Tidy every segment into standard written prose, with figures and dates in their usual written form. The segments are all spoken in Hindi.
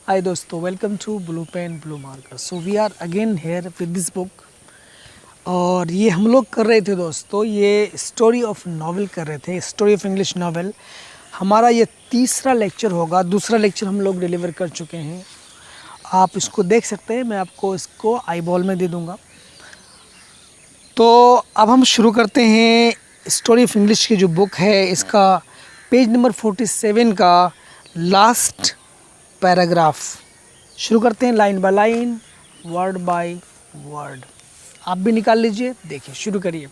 Hi दोस्तों, welcome to blue pen blue marker. So we are again here with this book. और ये हम लोग कर रहे थे दोस्तों, ये स्टोरी ऑफ नॉवेल कर रहे थे, स्टोरी ऑफ इंग्लिश नॉवेल। हमारा ये तीसरा लेक्चर होगा, दूसरा लेक्चर हम लोग डिलीवर कर चुके हैं। आप इसको देख सकते हैं, मैं आपको इसको आई बॉल में दे दूँगा। तो अब हम शुरू करते हैं स्टोरी ऑफ इंग्लिश की जो बुक है, इसका पेज नंबर 47 का लास्ट पैराग्राफ। शुरू करते हैं line by line, word by word. आप भी निकाल लीजिए, देखिए, शुरू करिए।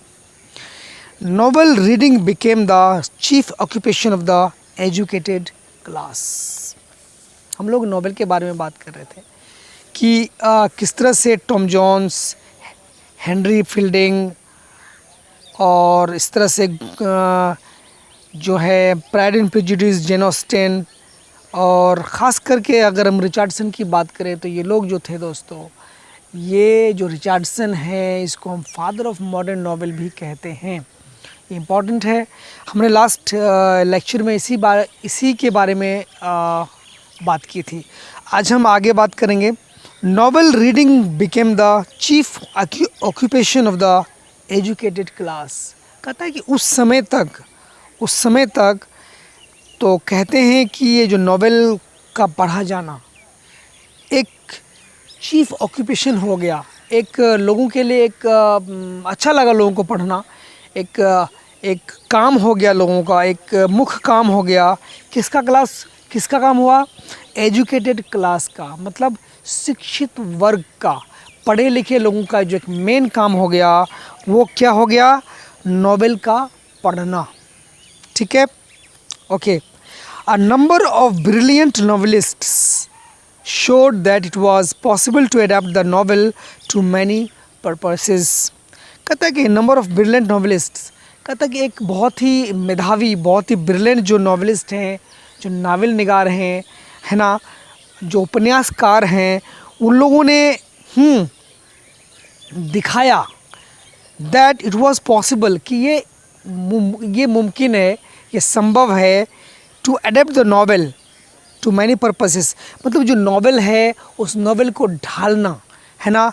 Novel reading became the chief occupation of the educated class. हम लोग नॉवेल के बारे में बात कर रहे थे कि किस तरह से टॉम जोन्स, हेनरी फील्डिंग और इस तरह से जो है pride and prejudice, Jane Austen, और ख़ास करके अगर हम रिचर्डसन की बात करें तो ये लोग जो थे दोस्तों, ये जो रिचर्डसन है इसको हम फादर ऑफ मॉडर्न नॉवेल भी कहते हैं। ये इम्पॉर्टेंट है। हमने लास्ट लेक्चर में इसी के बारे में बात की थी। आज हम आगे बात करेंगे। Novel reading became the chief occupation of the educated class. कहता है कि उस समय तक तो कहते हैं कि ये जो नॉवेल का पढ़ा जाना एक चीफ ऑक्यूपेशन हो गया, एक लोगों के लिए एक अच्छा लगा लोगों को पढ़ना, एक काम हो गया लोगों का, एक मुख्य काम हो गया। किसका काम हुआ? एजुकेटेड क्लास का, मतलब शिक्षित वर्ग का, पढ़े लिखे लोगों का जो एक मेन काम हो गया, वो क्या हो गया? नॉवेल का पढ़ना। ठीक है, okay. A number of brilliant novelists showed that it was possible to adapt the novel to many purposes. कहता है कि नंबर ऑफ ब्रिलियंट नॉवलिस्ट्स, कहता है कि एक बहुत ही मेधावी, बहुत ही ब्रिलियंट जो नॉवलिस्ट हैं, जो नावल निगार हैं, है ना, जो उपन्यासकार हैं, उन लोगों ने दिखाया दैट इट वाज पॉसिबल कि ये मुमकिन है, ये संभव है, to adapt the novel to many purposes. मतलब जो नॉवेल है उस नॉवेल को ढालना, है ना,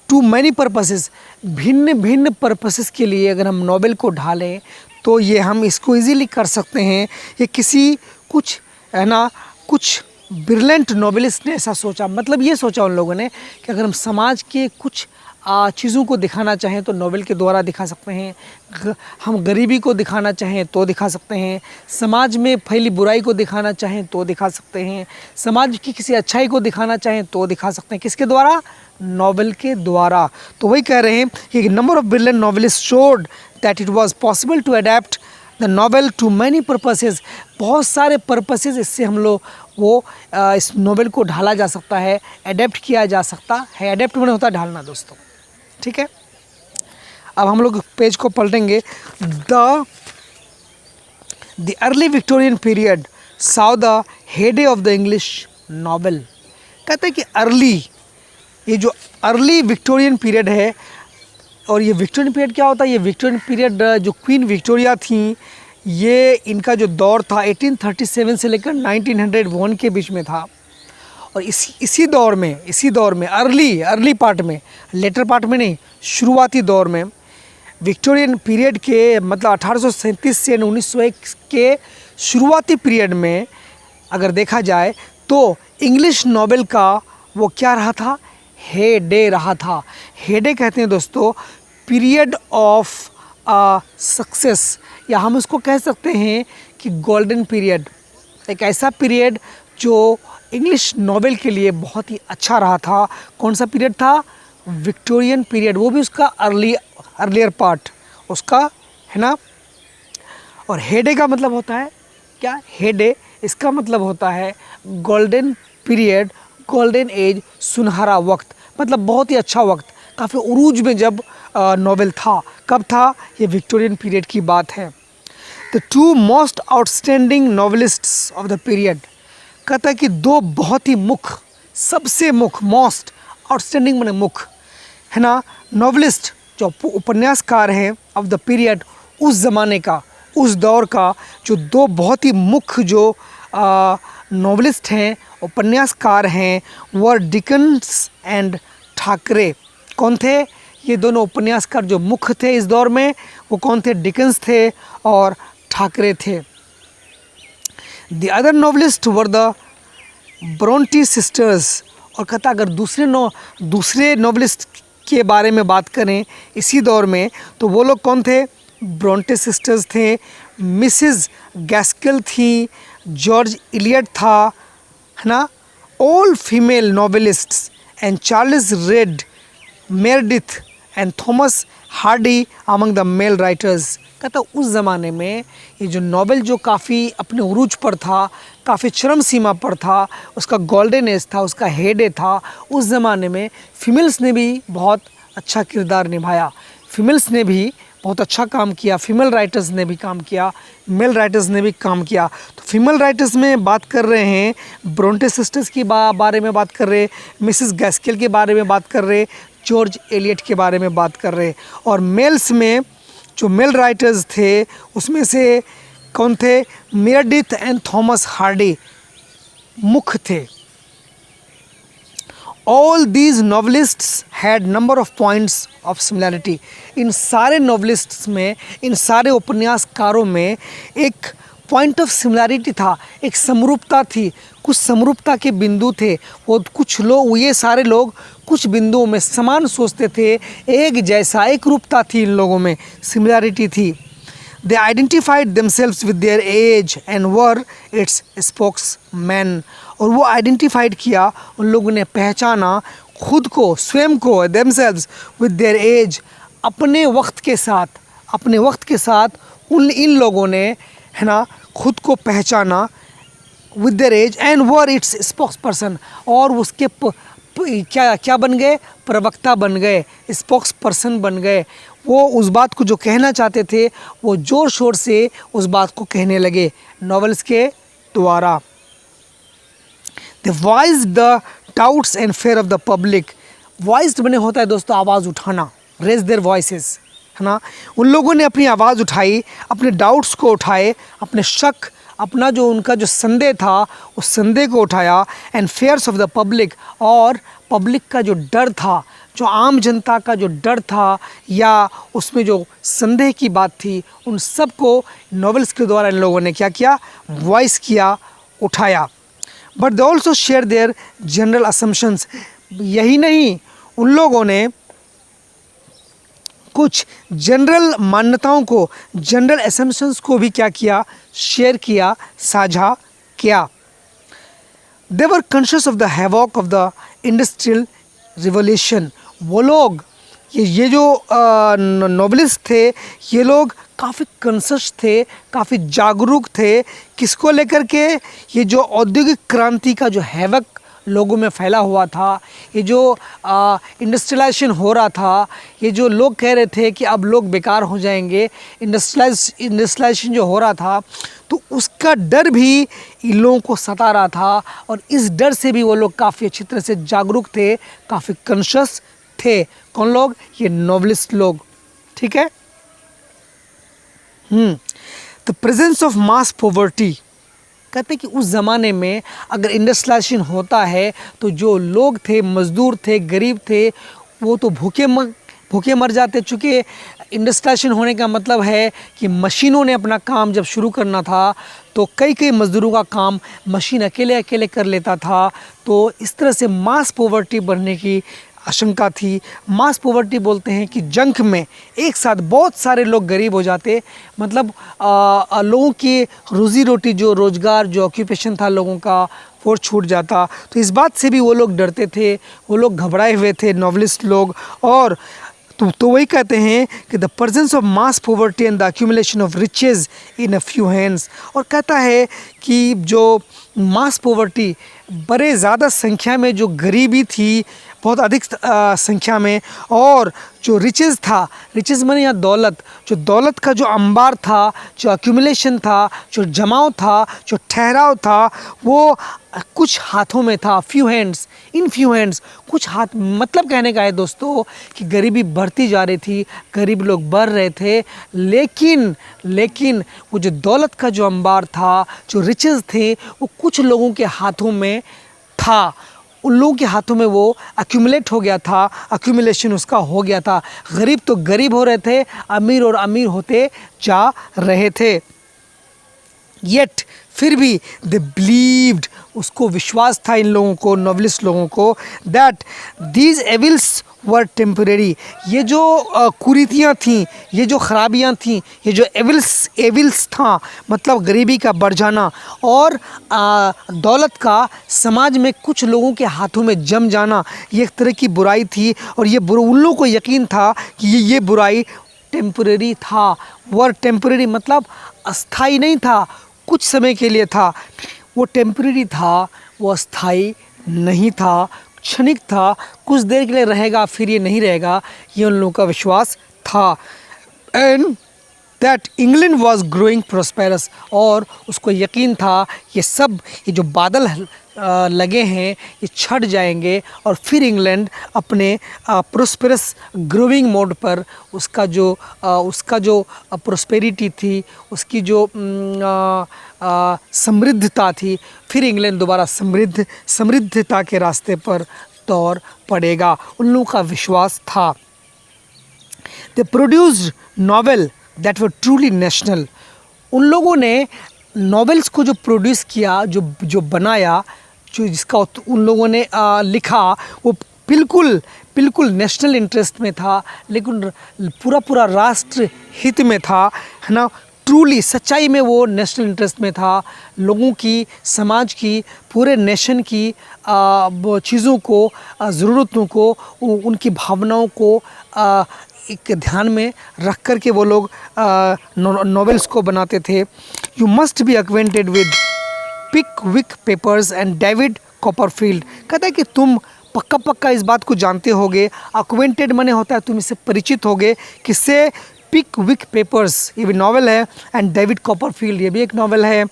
टू मैनी पर्पसेस, भिन्न भिन्न पर्पसेस के लिए अगर हम नॉवेल को ढालें तो ये हम इसको इजीली कर सकते हैं। ये कुछ है ना, कुछ ब्रिलियंट नॉवेलिस्ट ने ऐसा सोचा, मतलब ये सोचा उन लोगों ने कि अगर हम समाज के कुछ चीज़ों को दिखाना चाहें तो नॉवेल के द्वारा दिखा सकते हैं। हम गरीबी को दिखाना चाहें तो दिखा सकते हैं, समाज में फैली बुराई को दिखाना चाहें तो दिखा सकते हैं, समाज की किसी अच्छाई को दिखाना चाहें तो दिखा सकते हैं। किसके द्वारा? नॉवेल के द्वारा। तो वही कह रहे हैं कि number of brilliant novelist showed that it was possible to adapt the novel to many purposes. बहुत सारे पर्पसेस इससे हम लोग इस नॉवेल को ढाला जा सकता है, अडेप्ट किया जा सकता है। अडेप्ट मैंने होता है ढालना दोस्तों। ठीक है, अब हम लोग पेज को पलटेंगे। The early Victorian period saw the heyday of the English novel। कहते हैं कि ये जो अर्ली विक्टोरियन पीरियड है, और ये विक्टोरियन पीरियड क्या होता है? ये विक्टोरियन पीरियड जो क्वीन विक्टोरिया थी, ये इनका जो दौर था 1837 से लेकर 1901 के बीच में था। और इसी दौर में अर्ली पार्ट में, लेटर पार्ट में नहीं, शुरुआती दौर में, विक्टोरियन पीरियड के मतलब 1837 से 1901 के शुरुआती पीरियड में अगर देखा जाए तो इंग्लिश नॉवेल का वो क्या रहा था? हेडे रहा था। हेडे कहते हैं दोस्तों पीरियड ऑफ सक्सेस, या हम इसको कह सकते हैं कि गोल्डन पीरियड। एक ऐसा पीरियड जो इंग्लिश नॉवेल के लिए बहुत ही अच्छा रहा था। कौन सा पीरियड था? विक्टोरियन पीरियड, वो भी उसका अर्लियर पार्ट उसका, है ना। और हेडे का मतलब होता है क्या? हेडे, इसका मतलब होता है गोल्डन पीरियड, गोल्डन एज, सुनहरा वक्त, मतलब बहुत ही अच्छा वक्त, काफ़ी उरूज में जब नॉवेल था। कब था? ये विक्टोरियन पीरियड की बात है। The two most outstanding novelists of the period, कहता है कि दो बहुत ही सबसे मोस्ट आउटस्टैंडिंग मैंने है ना, नॉवेलिस्ट जो उपन्यासकार हैं ऑफ द पीरियड, उस ज़माने का, उस दौर का, जो दो बहुत ही मुख्य जो नॉवलिस्ट हैं, उपन्यासकार हैं, वर डिकन्स एंड ठाकरे। कौन थे ये दोनों उपन्यासकार जो मुख्य थे इस दौर में? वो कौन थे? डिकन्स थे और ठाकरे थे। The other novelist were the Brontë sisters. और कहता अगर दूसरे नॉवलिस्ट के बारे में बात करें इसी दौर में तो वो लोग कौन थे? ब्रोंटे सिस्टर्स थे, मिसेस गैस्केल थी, जॉर्ज इलियट था, है ना, all female novelists and Charles Reade Meredith and Thomas Hardy among the male writers. कहता उस ज़माने में ये जो नॉवेल जो काफ़ी अपने उरूज पर था, काफ़ी चरम सीमा पर था, उसका गोल्डन एज था, उसका हेडे था, उस ज़माने में फीमेल्स ने भी बहुत अच्छा किरदार निभाया, फीमेल्स ने भी बहुत अच्छा काम किया, फीमेल राइटर्स ने भी काम किया, मेल राइटर्स ने भी काम किया। तो फीमेल राइटर्स में बात कर रहे हैं, ब्रोंटे सिस्टर्स की बारे में बात कर रहे, मिसेस गैस्केल के बारे में बात कर रहे, जॉर्ज एलियट के बारे में बात कर रहे। और मेल्स में जो मेल राइटर्स थे उसमें से कौन थे? मेरेडिथ एंड थॉमस हार्डी मुख्य थे। All these novelists had number of points of similarity. इन सारे नॉवलिस्ट्स में, इन सारे उपन्यासकारों में एक पॉइंट ऑफ सिमिलैरिटी था, एक समरूपता थी, कुछ समरूपता के बिंदु थे। वो कुछ लोग, ये सारे लोग कुछ बिंदुओं में समान सोचते थे, एक जैसा, एक रूपता थी इन लोगों में, सिमिलैरिटी थी। They identified themselves with their age and were its spokesman. और वो आइडेंटिफाइड किया, उन लोगों ने पहचाना खुद को, स्वयं को, देमसेल्व्स विद देयर एज, अपने वक्त के साथ, अपने वक्त के साथ इन लोगों ने, है ना, खुद को पहचाना with their age and were its spokesperson. और उसके क्या बन गए? प्रवक्ता बन गए, स्पोक्स पर्सन बन गए। वो उस बात को जो कहना चाहते थे वो ज़ोर शोर से उस बात को कहने लगे नॉवेल्स के द्वारा। They voice the doubts and fear of the public. Voiced बने होता है दोस्तों आवाज़ उठाना, रेज देयर वॉइसेस, है ना। उन लोगों ने अपनी आवाज़ उठाई, अपने डाउट्स को उठाए, अपने शक, अपना जो उनका जो संदेह था उस संदेह को उठाया। And fears of the public, और पब्लिक का जो डर था, जो आम जनता का जो डर था या उसमें जो संदेह की बात थी, उन सब को नॉवेल्स के द्वारा इन लोगों ने क्या किया? वॉइस किया, उठाया। But they also share their general assumptions. यही नहीं, उन लोगों ने कुछ जनरल मान्यताओं को, जनरल असम्पशंस को भी क्या किया? शेयर किया, साझा किया। They were conscious of the havoc of the industrial revolution. वो लोग, ये जो नॉवेलिस्ट थे, ये लोग काफ़ी कॉन्शियस थे, काफ़ी जागरूक थे। किसको लेकर के? ये जो औद्योगिक क्रांति का जो हैवक लोगों में फैला हुआ था, ये जो इंडस्ट्रियलाइजेशन हो रहा था, ये जो लोग कह रहे थे कि अब लोग बेकार हो जाएंगे, इंडस्ट्रियलाइजेशन जो हो रहा था, तो उसका डर भी इन लोगों को सता रहा था। और इस डर से भी वो लोग काफ़ी अच्छी तरह से जागरूक थे, काफ़ी कॉन्शियस थे। कौन लोग? ये नॉवेलिस्ट लोग, ठीक है। The presence of mass poverty. कहते हैं कि उस ज़माने में अगर इंडस्ट्रियलाइजेशन होता है तो जो लोग थे, मज़दूर थे, गरीब थे, वो तो भूखे मर जाते। चूँकि इंडस्ट्रियलाइजेशन होने का मतलब है कि मशीनों ने अपना काम जब शुरू करना था तो कई मज़दूरों का काम मशीन अकेले कर लेता था। तो इस तरह से मास पॉवर्टी बढ़ने की आशंका थी। मास पॉवर्टी बोलते हैं कि जंग में एक साथ बहुत सारे लोग गरीब हो जाते, मतलब लोगों की रोज़ी रोटी, जो रोज़गार, जो ऑक्यूपेशन था लोगों का, वो छूट जाता। तो इस बात से भी वो लोग डरते थे, वो लोग घबराए हुए थे नॉवेलिस्ट लोग। और तो वही कहते हैं कि the presence of mass poverty and the accumulation of riches in a few hands. और कहता है कि जो मास पॉवर्टी, बड़े ज़्यादा संख्या में जो गरीबी थी, बहुत अधिक संख्या में, और जो रिचेज़ था, रिचेज़ माने यहाँ दौलत, जो दौलत का जो अंबार था, जो एक्यूमुलेशन था, जो जमाव था, जो ठहराव था, वो कुछ हाथों में था, few hands, in few hands, कुछ हाथ। मतलब कहने का है दोस्तों कि गरीबी बढ़ती जा रही थी, गरीब लोग बढ़ रहे थे, लेकिन वो जो दौलत का जो अंबार था, जो रिचेज़ थे, वो कुछ लोगों के हाथों में था। उन लोगों के हाथों में वो एक्यूमुलेट हो गया था, एक्यूमुलेशन उसका हो गया था। गरीब तो गरीब हो रहे थे, अमीर और अमीर होते जा रहे थे। येट फिर भी दे बिलीव्ड, उसको विश्वास था इन लोगों को, नॉवलिस्ट लोगों को, that these evils were temporary. ये जो कुरीतियाँ थीं, ये जो खराबियाँ थीं, ये जो एविल्स था, मतलब गरीबी का बढ़ जाना और दौलत का समाज में कुछ लोगों के हाथों में जम जाना, ये एक तरह की बुराई थी। और ये उन लोगों को यकीन था कि ये बुराई टेम्परेरी था। वर टेम्परेरी मतलब अस्थाई नहीं था, कुछ समय के लिए था। वो टेम्परेरी था, वो अस्थाई नहीं था, क्षणिक था, कुछ देर के लिए रहेगा फिर ये नहीं रहेगा, ये उन लोगों का विश्वास था। And that England was growing prosperous, और उसको यकीन था ये जो बादल लगे हैं ये छट जाएंगे और फिर इंग्लैंड अपने प्रोस्पेरस ग्रोइंग मोड पर उसका जो प्रोस्पेरिटी थी, उसकी जो समृद्धता थी, फिर इंग्लैंड दोबारा समृद्धता के रास्ते पर दौड़ पड़ेगा। उन लोगों का विश्वास था। दे produced novel that were truly national. उन लोगों ने नॉवेल्स को जो प्रोड्यूस किया, जो बनाया, जो जिसका उन लोगों ने लिखा, वो बिल्कुल नेशनल इंटरेस्ट में था, लेकिन पूरा राष्ट्र हित में था, है ना। ट्रूली सच्चाई में वो नेशनल इंटरेस्ट में था। लोगों की, समाज की, पूरे नेशन की चीज़ों को, ज़रूरतों को, उनकी भावनाओं को एक ध्यान में रख कर के वो लोग नॉवेल्स को बनाते थे। You must be acquainted with Pickwick Papers and David Copperfield. कहता है कि तुम पक्का इस बात को जानते होगे। एक्वेंटेड माने होता है तुम इससे परिचित होगे। किससे? पिकविक पेपर्स, ये भी नॉवेल है, एंड डेविड कॉपरफील्ड, ये भी एक नॉवेल है।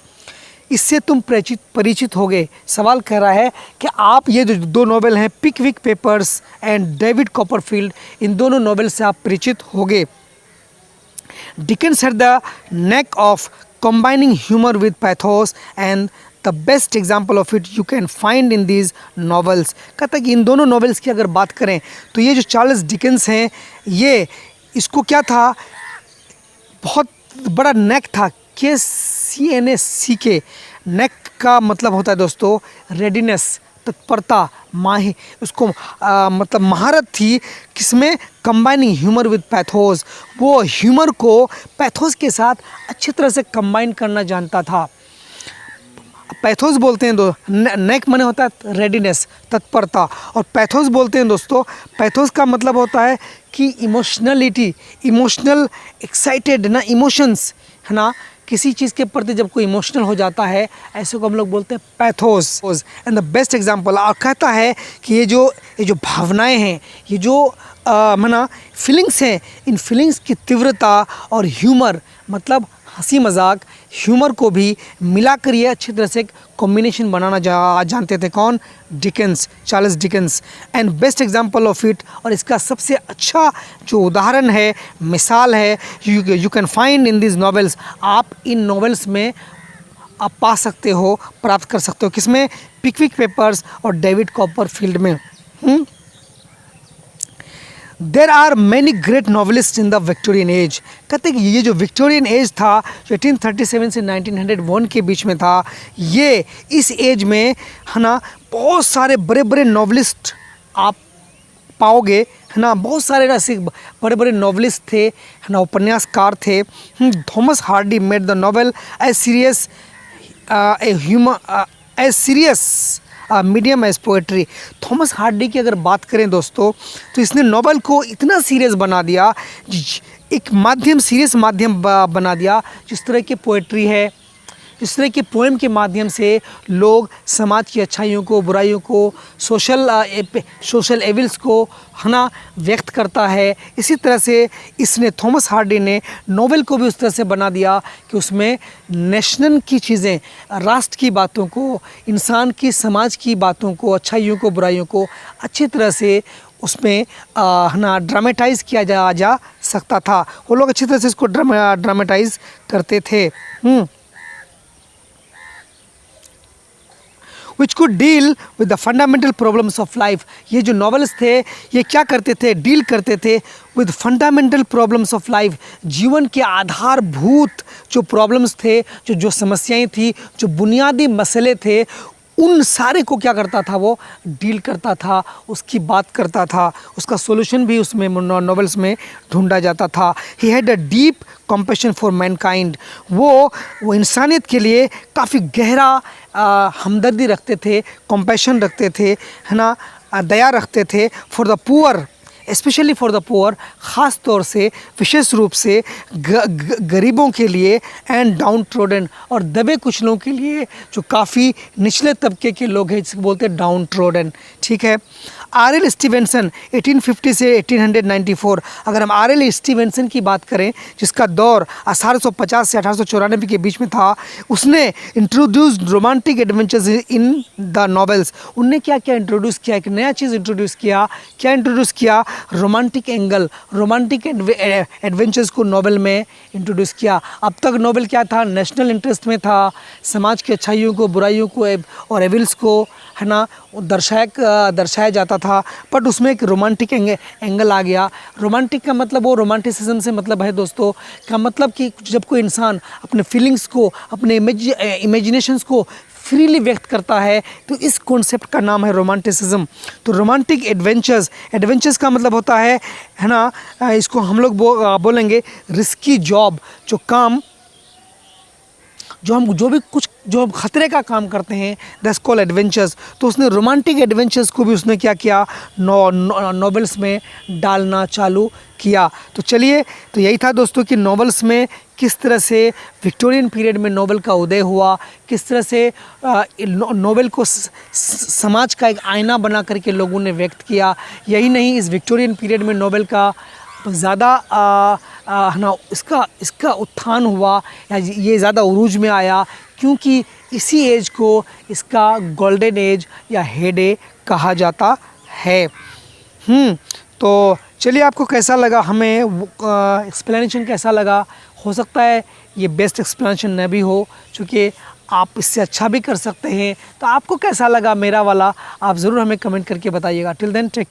इससे तुम परिचित होगे। सवाल कर रहा है कि आप ये जो दो नॉवेल हैं, पिकविक पेपर्स एंड डेविड कॉपरफील्ड, इन दोनों नॉवेल से आप परिचित होगे। Dickens had the neck of combining humor with pathos, and the best example of it you can find in these novels। कहता है कि इन दोनों नॉवेल्स की अगर बात करें तो ये जो चार्ल्स डिकेंस हैं, ये इसको क्या था, बहुत बड़ा नेक था। KCNACK, नेक का मतलब होता है दोस्तों रेडीनेस, तत्परता, माहि उसको मतलब महारत थी किसमें? Combining humour with pathos. वो ह्यूमर को पैथोस के साथ अच्छी तरह से कंबाइन करना जानता था। पैथोस बोलते हैं नेक माने होता है रेडीनेस, तत्परता, और पैथोस बोलते हैं दोस्तों, पैथोस का मतलब होता है कि इमोशनलिटी, इमोशनल, एक्साइटेड ना, इमोशंस, है ना। किसी चीज़ के प्रति जब कोई इमोशनल हो जाता है, ऐसे को हम लोग बोलते हैं pathos. And the best example, और कहता है कि ये जो भावनाएं हैं, ये जो माना फीलिंग्स हैं, इन फीलिंग्स की तीव्रता और ह्यूमर मतलब हंसी मजाक, ह्यूमर को भी मिलाकर ये अच्छी तरह से कॉम्बिनेशन बनाना जानते थे। कौन? Dickens, Charles Dickens. And best example of it, और इसका सबसे अच्छा जो उदाहरण है, मिसाल है, you can find in this novels, आप इन नॉवेल्स में आप पा सकते हो, प्राप्त कर सकते हो। किसमें? पिकविक पेपर्स और डेविड कॉपरफील्ड में। There are many great novelist in the Victorian age. कहते हैं कि ये जो विक्टोरियन एज था, जो 1837 से 1901 के बीच में था, ये इस एज में, है ना, बहुत सारे बड़े बड़े नॉवलिस्ट आप पाओगे, है ना। बहुत सारे ऐसे बड़े बड़े नॉवलिस्ट थे, है ना, उपन्यासकार थे। Thomas Hardy made the novel as serious as serious medium as poetry. Thomas Hardy की अगर बात करें दोस्तों, तो इसने नॉवेल को इतना सीरियस बना दिया, एक माध्यम, सीरियस माध्यम बना दिया, जिस तरह की पोएट्री है, इस तरह के पोएम के माध्यम से लोग समाज की अच्छाइयों को, बुराइयों को, सोशल एविल्स को है ना व्यक्त करता है। इसी तरह से इसने थॉमस हार्डी ने नॉवेल को भी उस तरह से बना दिया कि उसमें नेशनल की चीज़ें, राष्ट्र की बातों को, इंसान की, समाज की बातों को, अच्छाइयों को, बुराइयों को अच्छी तरह से उसमें है ना ड्रामेटाइज़ किया जा सकता था। वो लोग अच्छी तरह से इसको ड्रामेटाइज़ करते थे। Which could deal with the fundamental problems of life. ये जो नॉवेल्स थे ये क्या करते थे, डील करते थे with fundamental problems of life, जीवन के आधारभूत जो प्रॉब्लम्स थे, जो समस्याएं थी, जो बुनियादी मसले थे, उन सारे को क्या करता था, वो डील करता था, उसकी बात करता था, उसका सॉल्यूशन भी उसमें नॉवेल्स में ढूंढा जाता था। He had a deep compassion for Mankind. वो इंसानियत के लिए काफ़ी गहरा हमदर्दी रखते थे, कंपैशन रखते थे, है ना, दया रखते थे। For the poor, specially for the poor, ख़ास तौर से, विशेष रूप से गरीबों के लिए, एंड डाउन ट्रोडन, और दबे कुचलों के लिए, जो काफ़ी निचले तबके के लोग हैं, जिसको बोलते हैं डाउन ट्रोडन। ठीक है। आर.एल. स्टीवेंसन 1850 से 1894। अगर हम आर.एल. स्टीवेंसन की बात करें, जिसका दौर 1850 से 1894 के बीच में था, उसने introduced romantic adventures in the novels. उनने क्या क्या इंट्रोड्यूस किया, एक नया चीज़ इंट्रोड्यूस किया। क्या इंट्रोड्यूस किया? रोमांटिक एंगल, रोमांटिक एडवेंचर्स को नॉवेल में इंट्रोड्यूस किया। अब तक नॉवेल क्या था, नेशनल इंटरेस्ट में था, समाज की अच्छाइयों को, बुराइयों को और एविल्स को, है ना, दर्शाया जाता था। बट उसमें एक रोमांटिक एंगल आ गया। रोमांटिक का मतलब, वो रोमांटिसिज्म से मतलब है दोस्तों, का मतलब कि जब कोई इंसान अपने फीलिंग्स को, अपने इमेजिनेशंस को फ्रीली व्यक्त करता है, तो इस कॉन्सेप्ट का नाम है रोमांटिसिज्म। तो रोमांटिक एडवेंचर्स का मतलब होता है ना, इसको हम लोग बोलेंगे रिस्की जॉब, जो काम, जो हम खतरे का काम करते हैं, दैट्स कॉल्ड एडवेंचर्स। तो उसने रोमांटिक एडवेंचर्स को भी उसने क्या किया, नॉवेल्स में डालना चालू किया। तो चलिए, तो यही था दोस्तों कि नॉवेल्स में किस तरह से विक्टोरियन पीरियड में नॉवेल का उदय हुआ, किस तरह से नॉवेल को समाज का एक आईना बना करके लोगों ने व्यक्त किया। यही नहीं, इस विक्टोरियन पीरियड में नॉवेल का ज़्यादा ना इसका उत्थान हुआ, या ये ज़्यादा उरूज में आया, क्योंकि इसी एज को इसका गोल्डन एज या हेडे कहा जाता है। तो चलिए, आपको कैसा लगा, हमें एक्सप्लेनेशन कैसा लगा? हो सकता है ये बेस्ट एक्सप्लेनेशन न भी हो, क्योंकि आप इससे अच्छा भी कर सकते हैं। तो आपको कैसा लगा मेरा वाला, आप ज़रूर हमें कमेंट करके बताइएगा। Till then take